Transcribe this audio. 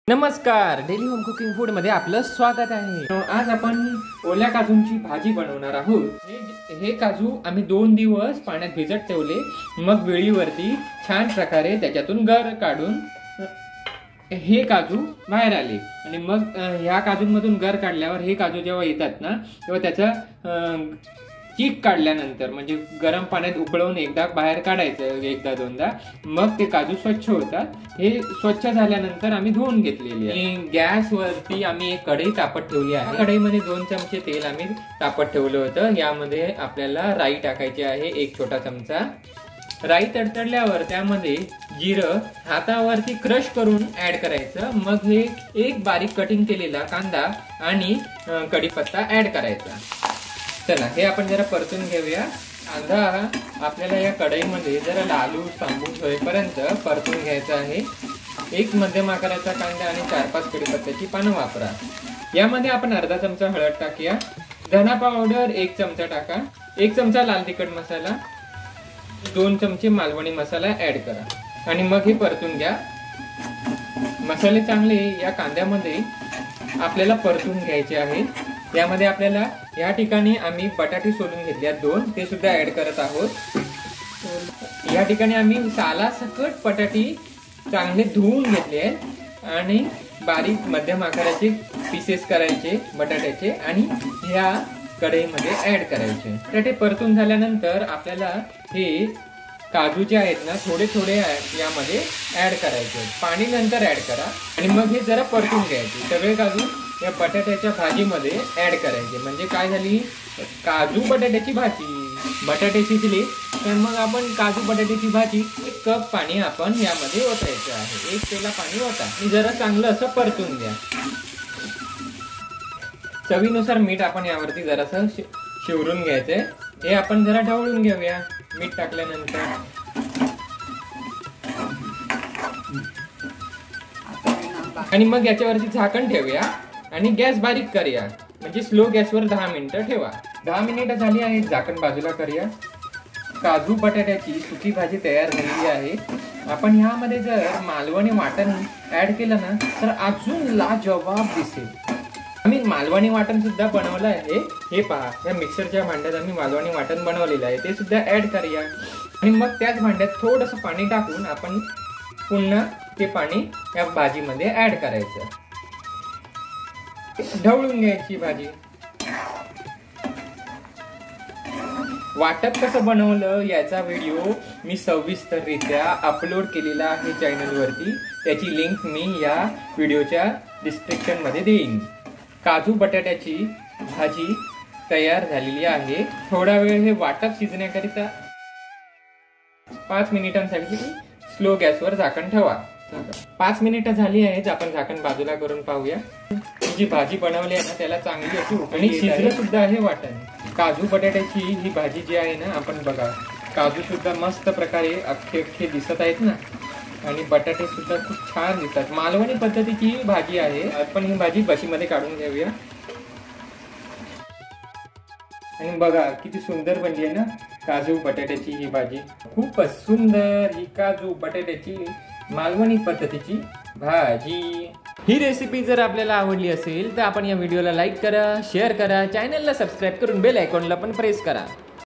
नमस्कार, daily home cooking food मध्ये आपलं स्वागत आहे। आज आपण ओल्या काजूंची भाजी बनवणार आहोत। हे काजू आम्ही 2 दिवस पाण्यात भिजत ठेवले, मग वेळीवरती छान प्रकारे त्याच्यातून गर काढून हे काजू बाहेर आले आणि मग ह्या काजूंमधून गर काढल्यावर हे काजू जेव्हा येतात ना तेव्हा त्याचा चीक काढल्यानंतर म्हणजे गरम पाण्यात उकळवून एकदा बाहेर काढायचं, एकदा दोनदा, मग ते काजू स्वच्छ होतात। हे स्वच्छ झाल्यानंतर आम्ही धुवून घेतलेली आहे। गॅस वरती आम्ही एक कढई तापत ठेवली आहे। कढईमध्ये 2 चमचे तेल आम्ही तापत ठेवलं होतं। यामध्ये आपल्याला राई टाकायची आहे, 1 छोटा चमचा। राई तडतडल्यावर त्यामध्ये जिरं हातावरती क्रश करून ऍड करायचं, मग हे एक बारीक कटिंग केलेला कांदा आणि कढीपत्ता ऍड करायचा। चला हे आपण जरा परतून घेऊया। कांदा आपल्याला या कढईमध्ये जरा लालूस तांबूस होईपर्यंत परतून घ्यायचा आहे। एक मध्यम आकाराचा कांदा आणि 4-5 कढीपत्त्याची पानं वापरा। यामध्ये आपण अर्धा चमचा हळद टाकूया, धना पावडर 1 चमचा टाका, 1 चमचा लाल तिखट मसाला, 2 चमचे मालवणी मसाला ऍड करा आणि मग हे परतून घ्या। मसाले चांगले या कांद्यामध्ये आपल्याला परतून घ्यायचे आहे। यामध्ये आपल्याला या ठिकाणी आम्ही बटाटे सोलून घेतले 2, ते सुद्धा ऍड करत आहोत। या ठिकाणी आम्ही सालासकट बटाटे चांगले धुवून घेतले आणि बारीक मध्यम आकाराचे पीसेस करायचे बटाट्याचे आणि ह्या कढईमध्ये ऍड करायचे। बटाटे परतून झाल्यानंतर आपल्याला हे काजू जे आहेत ना थोडे थोडे यामध्ये ऍड करायचे, पाणी नंतर ऍड करा आणि मग हे जरा परतून घ्यायचे। सगळे काजू या बटाट्याच्या भाजीमध्ये ऍड करायचे। म्हणजे काय झाली, काजू बटाट्याची भाजी, बटाटे शिजले तर मग आपण काजू बटाट्याची भाजी 1 कप पाणी आपण यामध्ये ओतायचं आहे। 1 पेला पाणी ओता आणि जरा चांगलं असं परतून द्या। चवीनुसार मीठ आपण यावरती जरासं शिवरून घ्यायचंय। हे आपण जरा ढवळून घेऊया मीठ टाकल्यानंतर। आणि मग याच्यावरती झाकण ठेवूया आणि गॅस बारीक करूया, म्हणजे स्लो गॅसवर 10 मिनिटं ठेवा। 10 मिनिटं झाली आहेत, झाकण बाजूला करूया। काजू बटाट्याची सुकी भाजी तयार झालेली आहे। आपण ह्यामध्ये जर मालवणी वाटण ऍड केलं ना तर अजून लाजवाब दिसेल। आम्ही मालवणी वाटण सुद्धा बनवलं आहे, हे पहा, या मिक्सरच्या भांड्यात आम्ही मालवणी वाटण बनवलेलं आहे, ते सुद्धा ऍड करूया आणि मग त्याच भांड्यात थोडंसं पाणी टाकून आपण पुन्हा ते पाणी या भाजीमध्ये ऍड करायचं, ढवळून घ्यायची भाजी। वाटप कसं बनवलं याचा व्हिडिओ मी सविस्तररित्या अपलोड केलेला आहे चॅनल वरती, त्याची लिंक मी या व्हिडिओच्या डिस्क्रिप्शन मध्ये देईन। काजू बटाट्याची भाजी तयार झालेली आहे। थोडा वेळ हे वाटप शिजण्याकरिता 5 मिनिटांसाठी स्लो गॅसवर झाकण ठेवा। 5 मिनिटं झाली आहेत, आपण झाकण बाजूला करून पाहूया। जी भाजी बनवली आहे ना त्याला चांगली अशी आणि शिजलं सुद्धा आहे वाटण। काजू बटाट्याची ही भाजी जी आहे ना, आपण बघा काजू सुद्धा मस्त प्रकारे अख्खे दिसत आहेत ना आणि बटाटे सुद्धा खूप छान दिसतात। मालवणी पद्धतीची ही भाजी आहे। आपण ही भाजी बशीमध्ये काढून घेऊया आणि बघा किती सुंदर बनली आहे ना काजू बटाट्याची ही भाजी। खूपच सुंदर ही काजू बटाट्याची मालवणी पद्धतीची भाजी। ही रेसिपी जर आपल्याला आवडली असेल तर आपण या व्हिडिओला लाईक करा, शेअर करा, चॅनलला सबस्क्राईब करून बेल आयकॉनला पण प्रेस करा।